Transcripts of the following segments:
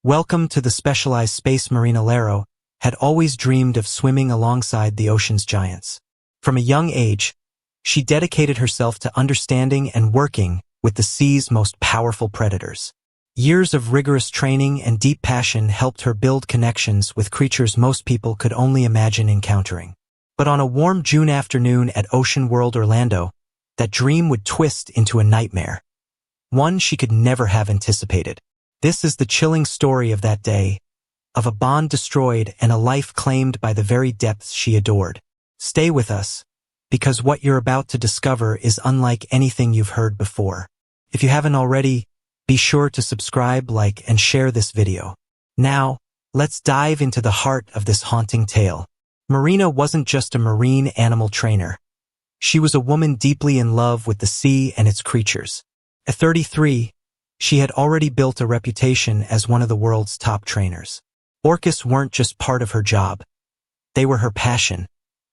Welcome to the specialized space. Marina Lysaro had always dreamed of swimming alongside the ocean's giants. From a young age, she dedicated herself to understanding and working with the sea's most powerful predators. Years of rigorous training and deep passion helped her build connections with creatures most people could only imagine encountering. But on a warm June afternoon at Ocean World Orlando, that dream would twist into a nightmare. One she could never have anticipated. This is the chilling story of that day, of a bond destroyed and a life claimed by the very depths she adored. Stay with us, because what you're about to discover is unlike anything you've heard before. If you haven't already, be sure to subscribe, like, and share this video. Now, let's dive into the heart of this haunting tale. Marina wasn't just a marine animal trainer. She was a woman deeply in love with the sea and its creatures. At 33, she had already built a reputation as one of the world's top trainers. Orcas weren't just part of her job. They were her passion,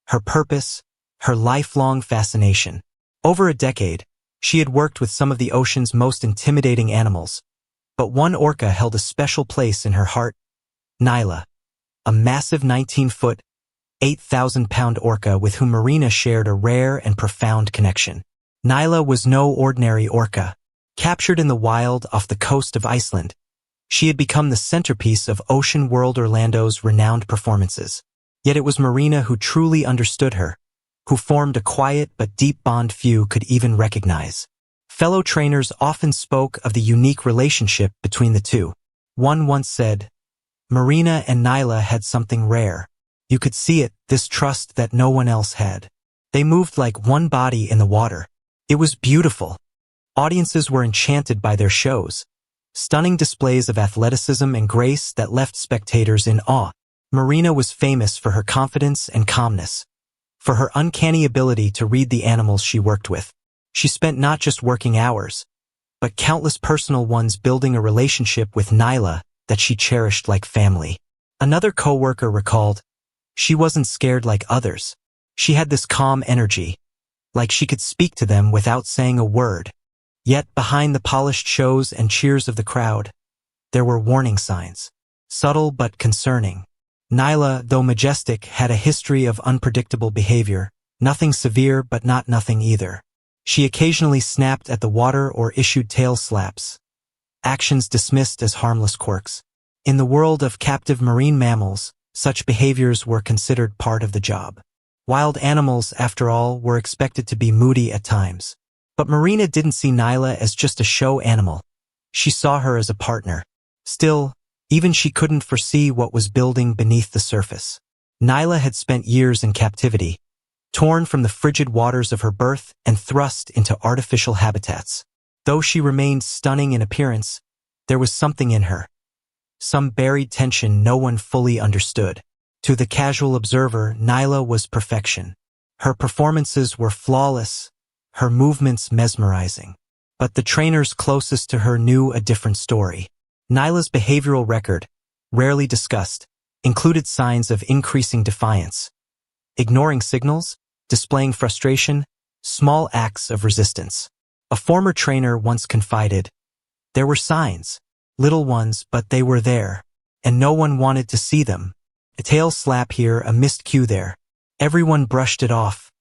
her purpose, her lifelong fascination. Over a decade, she had worked with some of the ocean's most intimidating animals, but one orca held a special place in her heart: Nyla, a massive 19-foot, 8,000-pound orca with whom Marina shared a rare and profound connection. Nyla was no ordinary orca. Captured in the wild off the coast of Iceland, she had become the centerpiece of Ocean World Orlando's renowned performances. Yet it was Marina who truly understood her, who formed a quiet but deep bond few could even recognize. Fellow trainers often spoke of the unique relationship between the two. One once said, "Marina and Nyla had something rare. You could see it, this trust that no one else had. They moved like one body in the water. It was beautiful." Audiences were enchanted by their shows, stunning displays of athleticism and grace that left spectators in awe. Marina was famous for her confidence and calmness, for her uncanny ability to read the animals she worked with. She spent not just working hours, but countless personal ones building a relationship with Nyla that she cherished like family. Another co-worker recalled, "She wasn't scared like others. She had this calm energy, like she could speak to them without saying a word." Yet behind the polished shows and cheers of the crowd, there were warning signs, subtle but concerning. Nyla, though majestic, had a history of unpredictable behavior, nothing severe but not nothing either. She occasionally snapped at the water or issued tail slaps, actions dismissed as harmless quirks. In the world of captive marine mammals, such behaviors were considered part of the job. Wild animals, after all, were expected to be moody at times. But Marina didn't see Nyla as just a show animal. She saw her as a partner. Still, even she couldn't foresee what was building beneath the surface. Nyla had spent years in captivity, torn from the frigid waters of her birth and thrust into artificial habitats. Though she remained stunning in appearance, there was something in her, some buried tension no one fully understood. To the casual observer, Nyla was perfection. Her performances were flawless, her movements mesmerizing. But the trainers closest to her knew a different story. Nyla's behavioral record, rarely discussed, included signs of increasing defiance, ignoring signals, displaying frustration, small acts of resistance. A former trainer once confided, "There were signs, little ones, but they were there, and no one wanted to see them. A tail slap here, a missed cue there. Everyone brushed it off.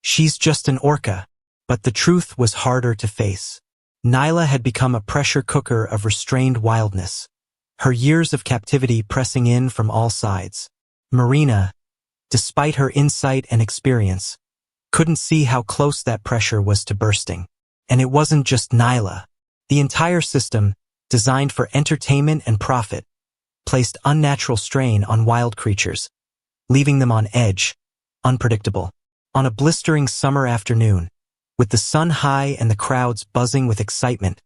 She's just an orca." But the truth was harder to face. Nyla had become a pressure cooker of restrained wildness, her years of captivity pressing in from all sides. Marina, despite her insight and experience, couldn't see how close that pressure was to bursting. And it wasn't just Nyla. The entire system, designed for entertainment and profit, placed unnatural strain on wild creatures, leaving them on edge, unpredictable. On a blistering summer afternoon, with the sun high and the crowds buzzing with excitement,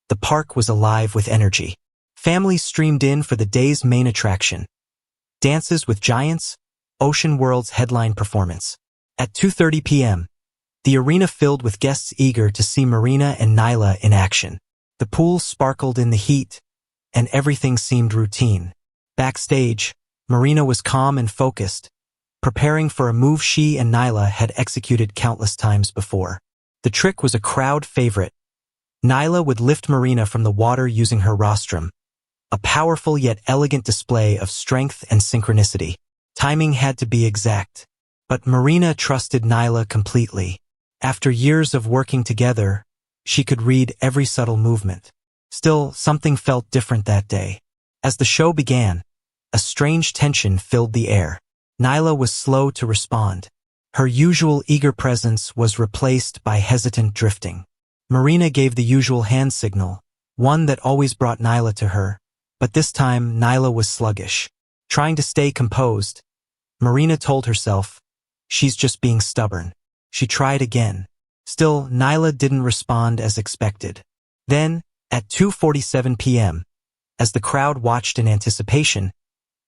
the park was alive with energy. Families streamed in for the day's main attraction, Dances with Giants, Ocean World's headline performance. At 2:30 p.m., the arena filled with guests eager to see Marina and Nyla in action. The pool sparkled in the heat, and everything seemed routine. Backstage, Marina was calm and focused, preparing for a move she and Nyla had executed countless times before. The trick was a crowd favorite. Nyla would lift Marina from the water using her rostrum, a powerful yet elegant display of strength and synchronicity. Timing had to be exact. But Marina trusted Nyla completely. After years of working together, she could read every subtle movement. Still, something felt different that day. As the show began, a strange tension filled the air. Nyla was slow to respond. Her usual eager presence was replaced by hesitant drifting. Marina gave the usual hand signal, one that always brought Nyla to her, but this time Nyla was sluggish. Trying to stay composed, Marina told herself, she's just being stubborn. She tried again. Still, Nyla didn't respond as expected. Then, at 2:47 p.m., as the crowd watched in anticipation,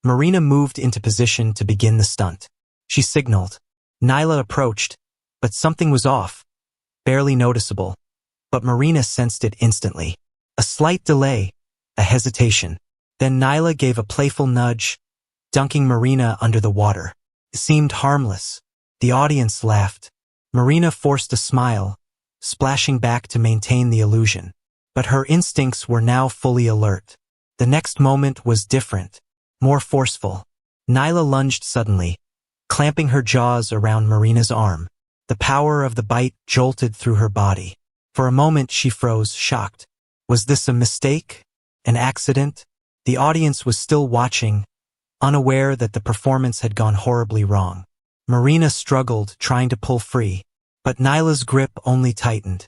Marina moved into position to begin the stunt. She signaled. Nyla approached, but something was off. Barely noticeable, but Marina sensed it instantly. A slight delay, a hesitation. Then Nyla gave a playful nudge, dunking Marina under the water. It seemed harmless. The audience laughed. Marina forced a smile, splashing back to maintain the illusion. But her instincts were now fully alert. The next moment was different, more forceful. Nyla lunged suddenly, clamping her jaws around Marina's arm. The power of the bite jolted through her body. For a moment she froze, shocked. Was this a mistake? An accident? The audience was still watching, unaware that the performance had gone horribly wrong. Marina struggled, trying to pull free, but Nyla's grip only tightened.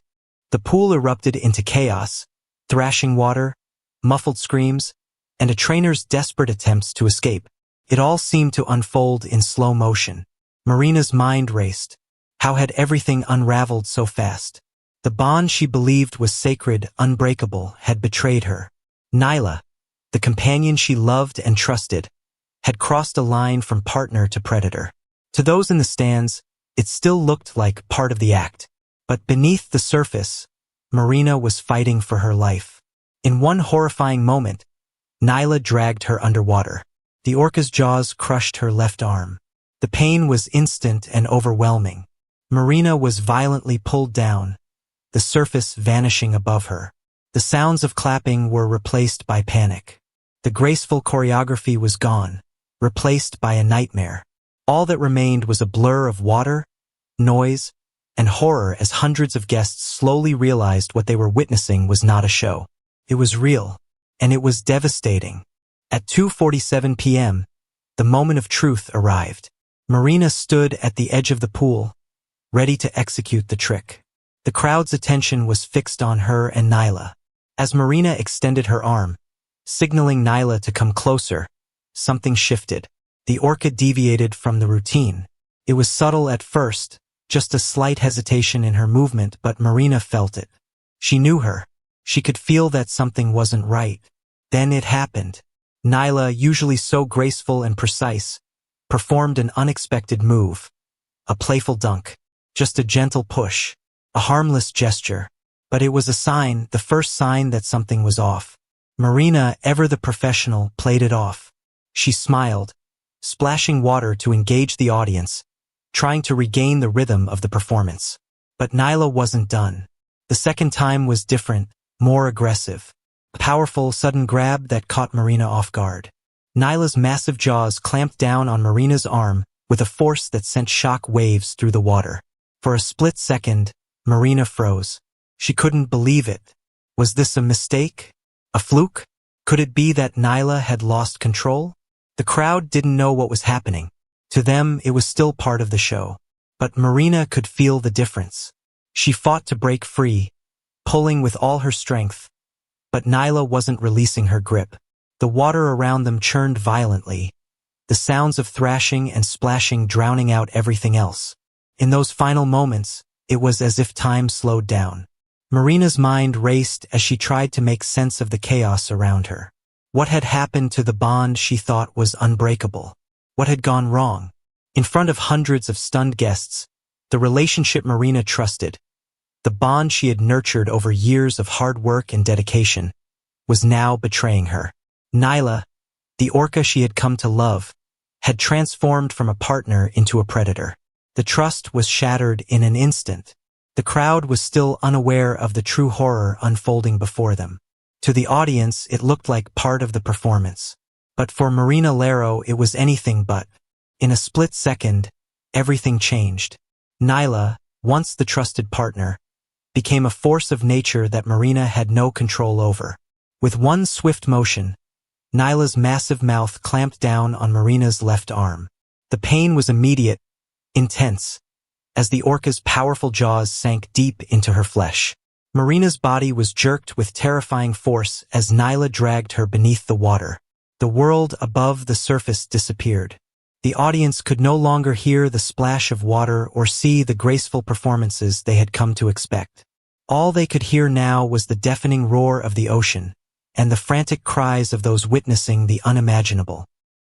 The pool erupted into chaos, thrashing water, muffled screams, and a trainer's desperate attempts to escape. It all seemed to unfold in slow motion. Marina's mind raced. How had everything unraveled so fast? The bond she believed was sacred, unbreakable, had betrayed her. Nyla, the companion she loved and trusted, had crossed a line from partner to predator. To those in the stands, it still looked like part of the act. But beneath the surface, Marina was fighting for her life. In one horrifying moment, Nyla dragged her underwater. The orca's jaws crushed her left arm. The pain was instant and overwhelming. Marina was violently pulled down, the surface vanishing above her. The sounds of clapping were replaced by panic. The graceful choreography was gone, replaced by a nightmare. All that remained was a blur of water, noise, and horror as hundreds of guests slowly realized what they were witnessing was not a show. It was real, and it was devastating. At 2:47 p.m., the moment of truth arrived. Marina stood at the edge of the pool, ready to execute the trick. The crowd's attention was fixed on her and Nyla. As Marina extended her arm, signaling Nyla to come closer, something shifted. The orca deviated from the routine. It was subtle at first, just a slight hesitation in her movement, but Marina felt it. She knew her. She could feel that something wasn't right. Then it happened. Nyla, usually so graceful and precise, performed an unexpected move. A playful dunk. Just a gentle push. A harmless gesture. But it was a sign, the first sign that something was off. Marina, ever the professional, played it off. She smiled, splashing water to engage the audience, trying to regain the rhythm of the performance. But Nyla wasn't done. The second time was different, more aggressive. A powerful, sudden grab that caught Marina off guard. Nyla's massive jaws clamped down on Marina's arm with a force that sent shock waves through the water. For a split second, Marina froze. She couldn't believe it. Was this a mistake? A fluke? Could it be that Nyla had lost control? The crowd didn't know what was happening. To them, it was still part of the show. But Marina could feel the difference. She fought to break free, pulling with all her strength. But Nyla wasn't releasing her grip. The water around them churned violently, the sounds of thrashing and splashing drowning out everything else. In those final moments, it was as if time slowed down. Marina's mind raced as she tried to make sense of the chaos around her. What had happened to the bond she thought was unbreakable? What had gone wrong? In front of hundreds of stunned guests, the relationship Marina trusted, the bond she had nurtured over years of hard work and dedication, was now betraying her. Nyla, the orca she had come to love, had transformed from a partner into a predator. The trust was shattered in an instant. The crowd was still unaware of the true horror unfolding before them. To the audience, it looked like part of the performance. But for Marina Lysaro, it was anything but. In a split second, everything changed. Nyla, once the trusted partner, became a force of nature that Marina had no control over. With one swift motion, Nyla's massive mouth clamped down on Marina's left arm. The pain was immediate, intense, as the orca's powerful jaws sank deep into her flesh. Marina's body was jerked with terrifying force as Nyla dragged her beneath the water. The world above the surface disappeared. The audience could no longer hear the splash of water or see the graceful performances they had come to expect. All they could hear now was the deafening roar of the ocean and the frantic cries of those witnessing the unimaginable.